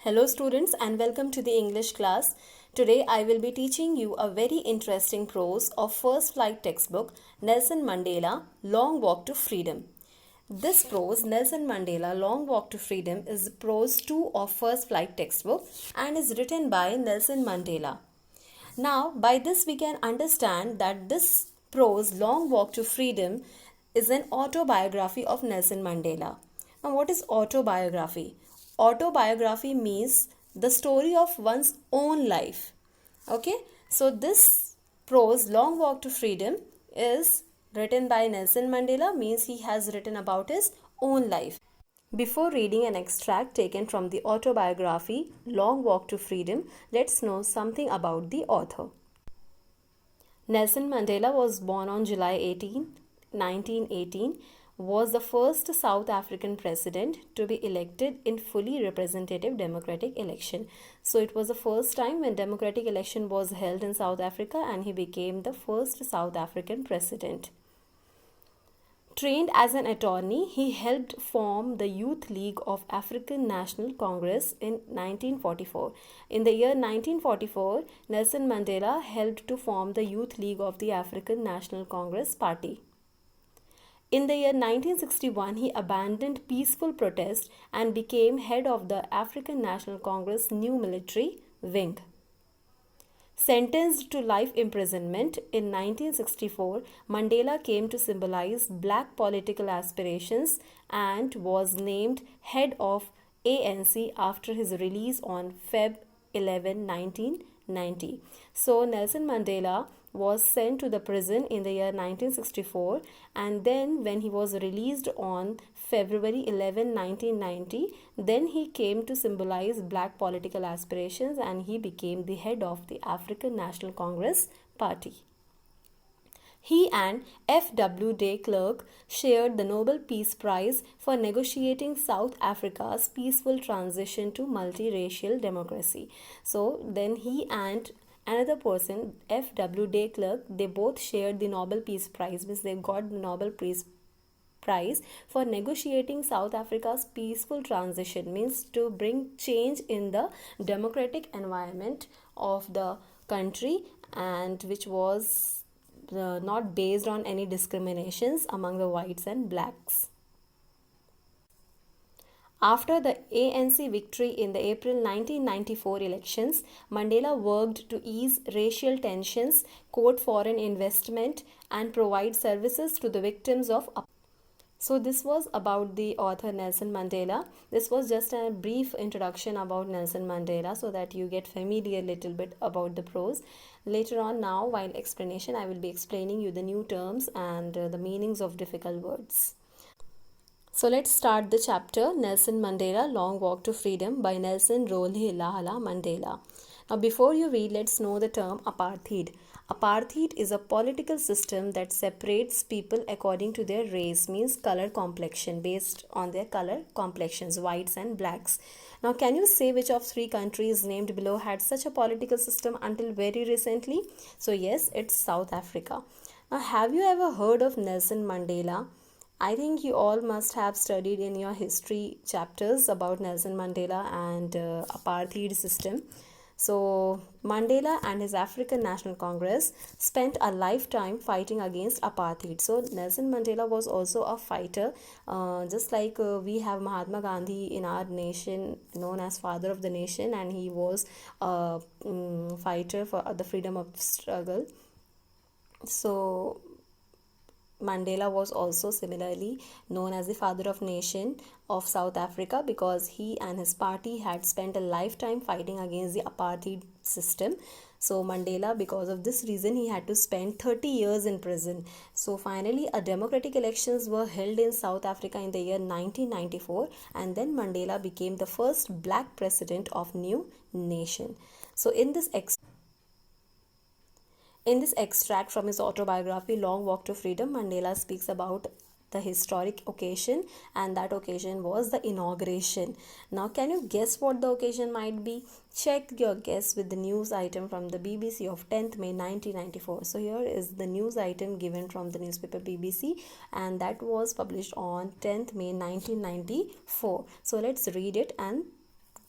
Hello students and welcome to the English class. Today I will be teaching you a very interesting prose of First Flight textbook Nelson Mandela Long Walk to Freedom. This prose Nelson Mandela Long Walk to Freedom is prose 2 of First Flight textbook and is written by Nelson Mandela. Now by this we can understand that this prose Long Walk to Freedom is an autobiography of Nelson Mandela. Now what is autobiography? Autobiography means the story of one's own life. Okay, so this prose Long Walk to Freedom is written by Nelson Mandela, means he has written about his own life. Before reading an extract taken from the autobiography Long Walk to Freedom, let's know something about the author. Nelson Mandela was born on July 18, 1918, was the first South African president to be elected in fully representative democratic election. So it was the first time when democratic election was held in South Africa and he became the first South African president. Trained as an attorney, he helped form the Youth League of African National Congress in 1944. In the year 1944, Nelson Mandela helped to form the Youth League of the African National Congress Party. In the year 1961, he abandoned peaceful protest and became head of the African National Congress New Military Wing. Sentenced to life imprisonment in 1964, Mandela came to symbolize black political aspirations and was named head of ANC after his release on Feb 11, 1990. So Nelson Mandela was sent to the prison in the year 1964, and then when he was released on February 11, 1990, then he came to symbolize black political aspirations and he became the head of the African National Congress Party. He and F.W. de Klerk shared the Nobel Peace Prize for negotiating South Africa's peaceful transition to multiracial democracy. So then he and another person, F.W. de Klerk, they both shared the Nobel Peace Prize, means they got the Nobel Peace Prize for negotiating South Africa's peaceful transition, means to bring change in the democratic environment of the country, and which was not based on any discriminations among the whites and blacks. After the ANC victory in the April 1994 elections, Mandela worked to ease racial tensions, court foreign investment, and provide services to the victims of apartheid. So this was about the author Nelson Mandela. This was just a brief introduction about Nelson Mandela so that you get familiar a little bit about the prose. Later on now, while explanation, I will be explaining you the new terms and the meanings of difficult words. So let's start the chapter Nelson Mandela Long Walk to Freedom by Nelson Rolihlahla Mandela. Now before you read, let's know the term apartheid. Apartheid is a political system that separates people according to their race, means color complexion, based on their color complexions, whites and blacks. Now can you say which of three countries named below had such a political system until very recently? So yes, it's South Africa. Now have you ever heard of Nelson Mandela? I think you all must have studied in your history chapters about Nelson Mandela and apartheid system. So Mandela and his African National Congress spent a lifetime fighting against apartheid. So Nelson Mandela was also a fighter, just like we have Mahatma Gandhi in our nation, known as father of the nation, and he was a fighter for the freedom of struggle. So Mandela was also similarly known as the father of nation of South Africa because he and his party had spent a lifetime fighting against the apartheid system. So Mandela, because of this reason, he had to spend 30 years in prison. So finally, a democratic elections were held in South Africa in the year 1994, and then Mandela became the first black president of new nation. So in this extract from his autobiography Long Walk to Freedom, Mandela speaks about the historic occasion, and that occasion was the inauguration. Now can you guess what the occasion might be? Check your guess with the news item from the BBC of 10th May 1994. So here is the news item given from the newspaper BBC, and that was published on 10th May 1994. So let's read it and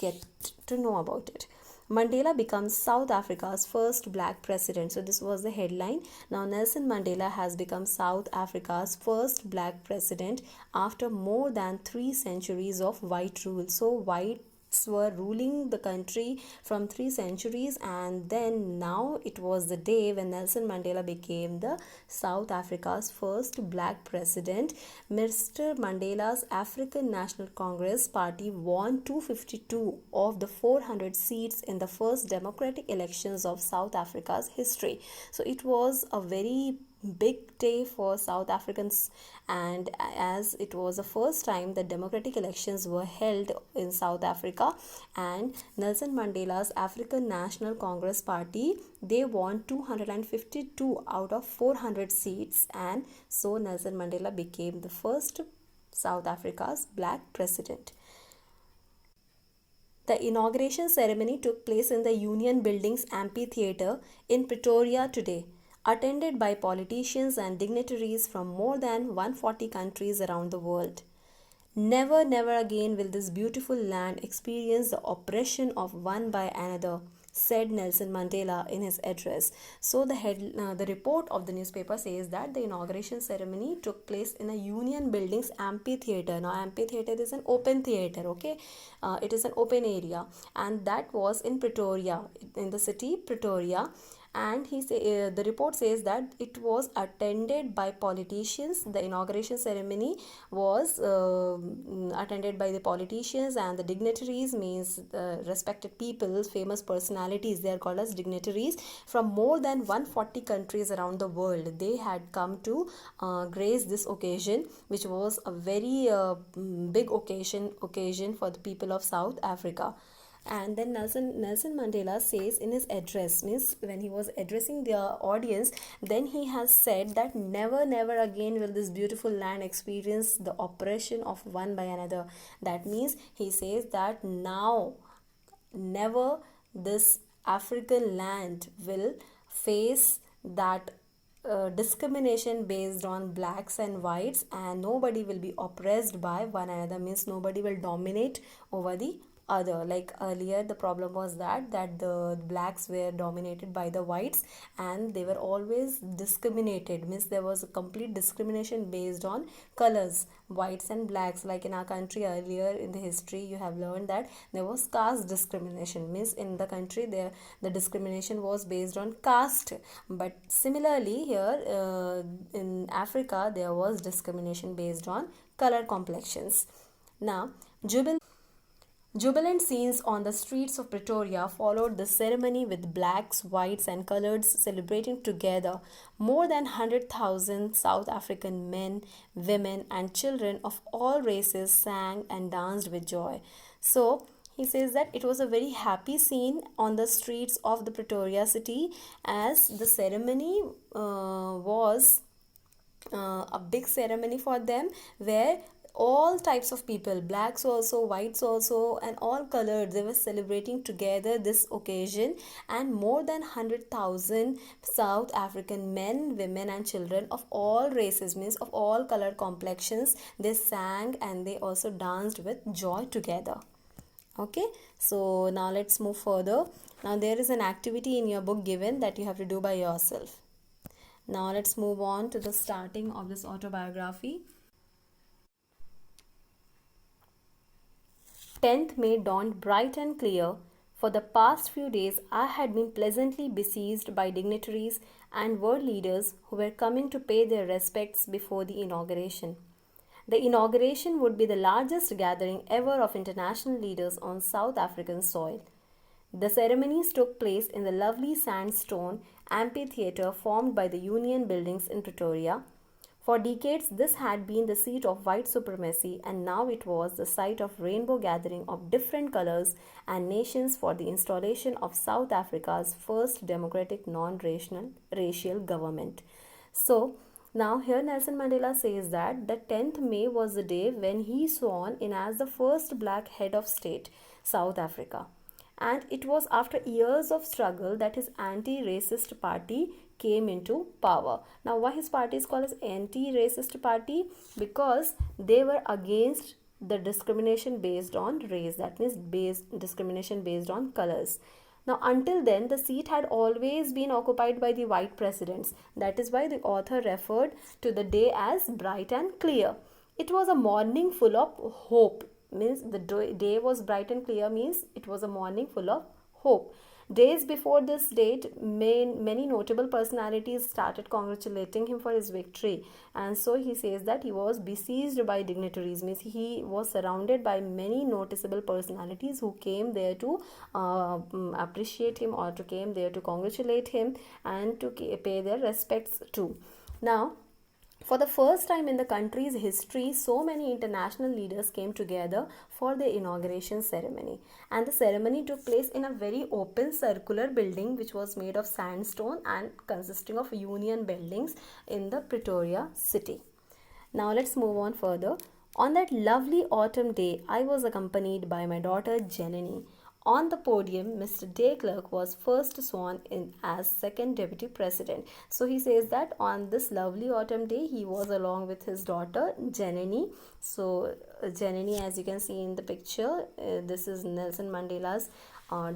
get to know about it. Mandela becomes South Africa's first black president. So this was the headline. Now Nelson Mandela has become South Africa's first black president after more than 3 centuries of white rule. So white were ruling the country from 3 centuries, and then now it was the day when Nelson Mandela became the South Africa's first black president. Mr. Mandela's African National Congress party won 252 of the 400 seats in the first democratic elections of South Africa's history. So it was a very big day for South Africans, and as it was the first time that democratic elections were held in South Africa, and Nelson Mandela's African National Congress party, they won 252 out of 400 seats, and so Nelson Mandela became the first South Africa's black president. The inauguration ceremony took place in the Union Buildings Amphitheatre in Pretoria today, attended by politicians and dignitaries from more than 140 countries around the world. Never, never again will this beautiful land experience the oppression of one by another, said Nelson Mandela in his address. So the report of the newspaper says that the inauguration ceremony took place in a Union Buildings Amphitheatre. Now amphitheatre is an open theatre, okay? It is an open area, and that was in Pretoria, in the city Pretoria. And the report says that it was attended by politicians. The inauguration ceremony was attended by the politicians and the dignitaries, means respected people, famous personalities. They are called as dignitaries from more than 140 countries around the world. They had come to grace this occasion, which was a very big occasion for the people of South Africa. And then Nelson Mandela says in his address, means when he was addressing the audience, then he has said that never, never again will this beautiful land experience the oppression of one by another. That means he says that now, never this African land will face that discrimination based on blacks and whites, and nobody will be oppressed by one another, means nobody will dominate over the other. Like earlier the problem was that the blacks were dominated by the whites, and they were always discriminated, means there was a complete discrimination based on colors, whites and blacks. Like in our country earlier in the history, you have learned that there was caste discrimination, means in the country there the discrimination was based on caste. But similarly here in Africa there was discrimination based on color complexions. Now jubilant scenes on the streets of Pretoria followed the ceremony, with blacks, whites and coloreds celebrating together. More than 100,000 South African men, women and children of all races sang and danced with joy. So he says that it was a very happy scene on the streets of the Pretoria city, as the ceremony was a big ceremony for them, where all types of people, blacks also, whites also and all colored, they were celebrating together this occasion. And more than 100,000 South African men, women and children of all races, means of all color complexions, they sang and they also danced with joy together. Okay, so now let's move further. Now there is an activity in your book given that you have to do by yourself. Now let's move on to the starting of this autobiography. 10th May dawned bright and clear. For the past few days, I had been pleasantly besieged by dignitaries and world leaders who were coming to pay their respects before the inauguration. The inauguration would be the largest gathering ever of international leaders on South African soil. The ceremonies took place in the lovely sandstone amphitheatre formed by the Union Buildings in Pretoria. For decades, this had been the seat of white supremacy, and now it was the site of rainbow gathering of different colors and nations for the installation of South Africa's first democratic non-racial government. So, now here Nelson Mandela says that the 10th May was the day when he sworn in as the first black head of state, South Africa. And it was after years of struggle that his anti-racist party came into power. Now why his party is called as anti-racist party? Because they were against the discrimination based on race, that means discrimination based on colors. Now, until then, the seat had always been occupied by the white presidents. That is why the author referred to the day as bright and clear. It was a morning full of hope. Means the day was bright and clear means it was a morning full of hope. Days before this date, many notable personalities started congratulating him for his victory, and so he says that he was besieged by dignitaries, means he was surrounded by many noticeable personalities who came there to appreciate him, or to came there to congratulate him and to pay their respects too. Now, for the first time in the country's history, so many international leaders came together for the inauguration ceremony. And the ceremony took place in a very open circular building which was made of sandstone and consisting of union buildings in the Pretoria city. Now let's move on further. On that lovely autumn day, I was accompanied by my daughter Janani. On the podium, Mr. de Klerk was first sworn in as second deputy president. So he says that on this lovely autumn day, he was along with his daughter Janani. So Janani, as you can see in the picture, this is Nelson Mandela's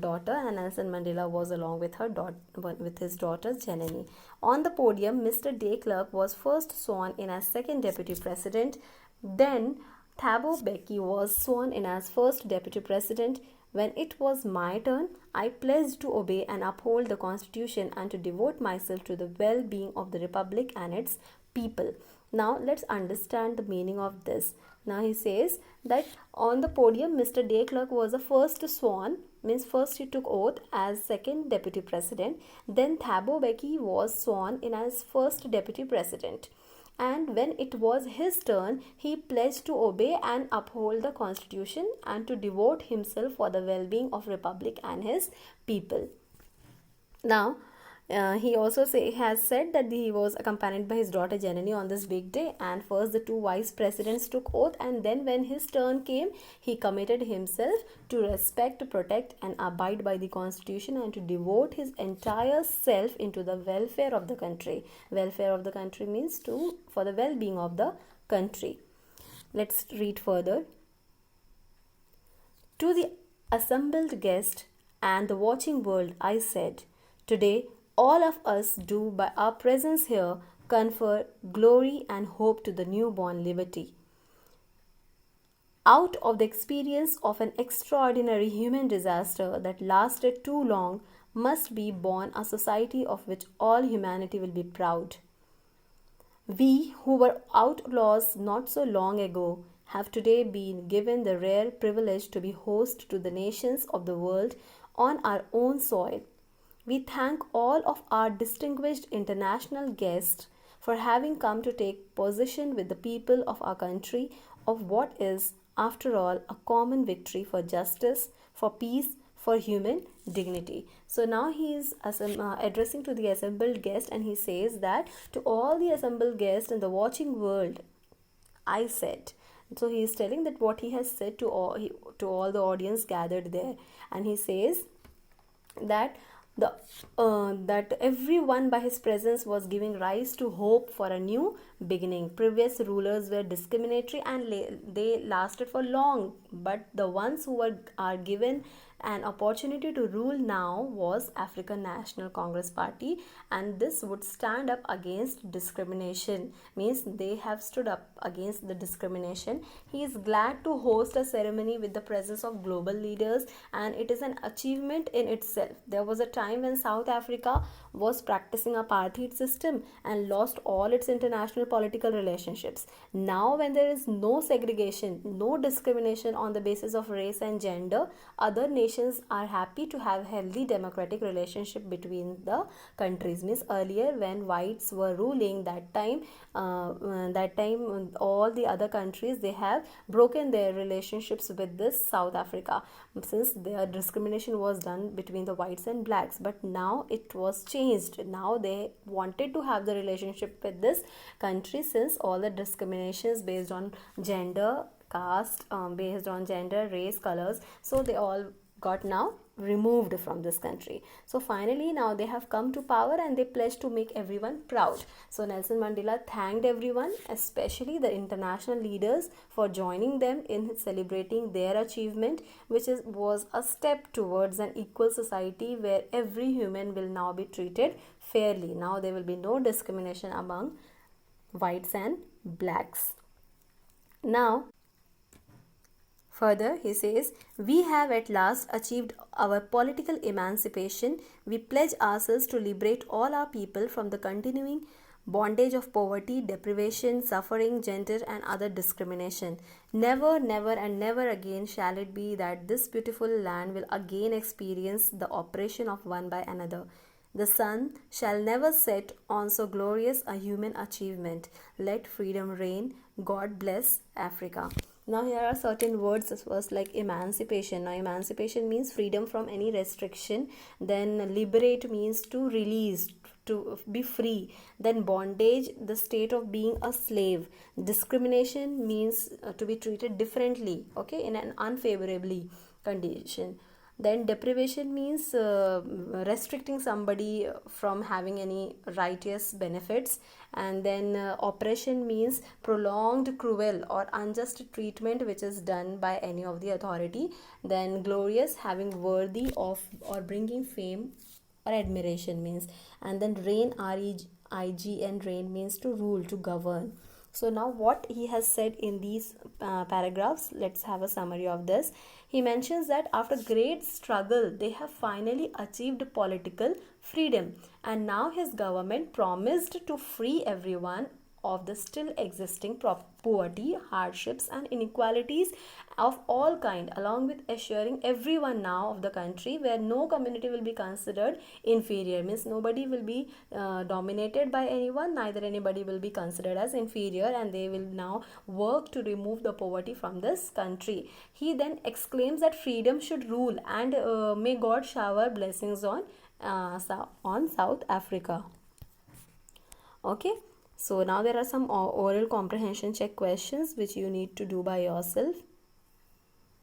daughter, and Nelson Mandela was along with his daughter Janani. On the podium, Mr. de Klerk was first sworn in as second deputy president. Then Thabo Mbeki was sworn in as first deputy president. When it was my turn, I pledged to obey and uphold the Constitution and to devote myself to the well-being of the Republic and its people. Now, let's understand the meaning of this. Now, he says that on the podium, Mr. de Klerk was the first sworn, means first he took oath as second deputy president. Then Thabo Mbeki was sworn in as first deputy president. And when it was his turn, he pledged to obey and uphold the Constitution and to devote himself for the well-being of Republic and his people. Now, he also has said that he was accompanied by his daughter Janani on this big day, and first the two vice presidents took oath, and then when his turn came, he committed himself to respect, protect and abide by the Constitution and to devote his entire self into the welfare of the country. Welfare of the country means for the well-being of the country. Let's read further. To the assembled guest and the watching world, I said, today all of us do by our presence here confer glory and hope to the newborn liberty. Out of the experience of an extraordinary human disaster that lasted too long must be born a society of which all humanity will be proud. We who were outlaws not so long ago have today been given the rare privilege to be host to the nations of the world on our own soil. We thank all of our distinguished international guests for having come to take possession with the people of our country of what is, after all, a common victory for justice, for peace, for human dignity. So now he is addressing to the assembled guest, and he says that to all the assembled guests in the watching world, I said. So he is telling that what he has said to all the audience gathered there, and he says that that everyone by his presence was giving rise to hope for a new beginning. Previous rulers were discriminatory and they lasted for long, but the ones who are given an opportunity to rule now was African National Congress Party, and this would stand up against discrimination, means they have stood up against the discrimination. He is glad to host a ceremony with the presence of global leaders, and it is an achievement in itself. There was a time when South Africa was practicing apartheid system and lost all its international political relationships. Now when there is no segregation, no discrimination on the basis of race and gender, other nations are happy to have healthy democratic relationship between the countries. Means earlier when whites were ruling, that time all the other countries, they have broken their relationships with this South Africa, since their discrimination was done between the whites and blacks. But now it was changed. Now they wanted to have the relationship with this country, since all the discriminations based on gender, caste, based on gender, race, colors, so they all got now removed from this country. So finally now they have come to power and they pledged to make everyone proud. So Nelson Mandela thanked everyone, especially the international leaders, for joining them in celebrating their achievement, which was a step towards an equal society where every human will now be treated fairly. Now there will be no discrimination among whites and blacks. Now further, he says, we have at last achieved our political emancipation. We pledge ourselves to liberate all our people from the continuing bondage of poverty, deprivation, suffering, gender, and other discrimination. Never, never, and never again shall it be that this beautiful land will again experience the oppression of one by another. The sun shall never set on so glorious a human achievement. Let freedom reign. God bless Africa. Now here are certain words as first, like emancipation. Now emancipation means freedom from any restriction. Then liberate means to release, to be free. Then bondage, the state of being a slave. Discrimination means to be treated differently, okay, in an unfavorably condition. Then deprivation means restricting somebody from having any righteous benefits. And then oppression means prolonged, cruel, or unjust treatment which is done by any of the authority. Then glorious, having worthy of or bringing fame or admiration means. And then reign, REIGN, reign means to rule, to govern. So now what he has said in these paragraphs, let's have a summary of this. He mentions that after great struggle, they have finally achieved political freedom, and now his government promised to free everyone of the still existing poverty, hardships, and inequalities of all kind, along with assuring everyone now of the country where no community will be considered inferior, means nobody will be dominated by anyone, neither anybody will be considered as inferior, and they will now work to remove the poverty from this country. He then exclaims that freedom should rule, and may God shower blessings on South Africa. Okay, so now there are some oral comprehension check questions which you need to do by yourself.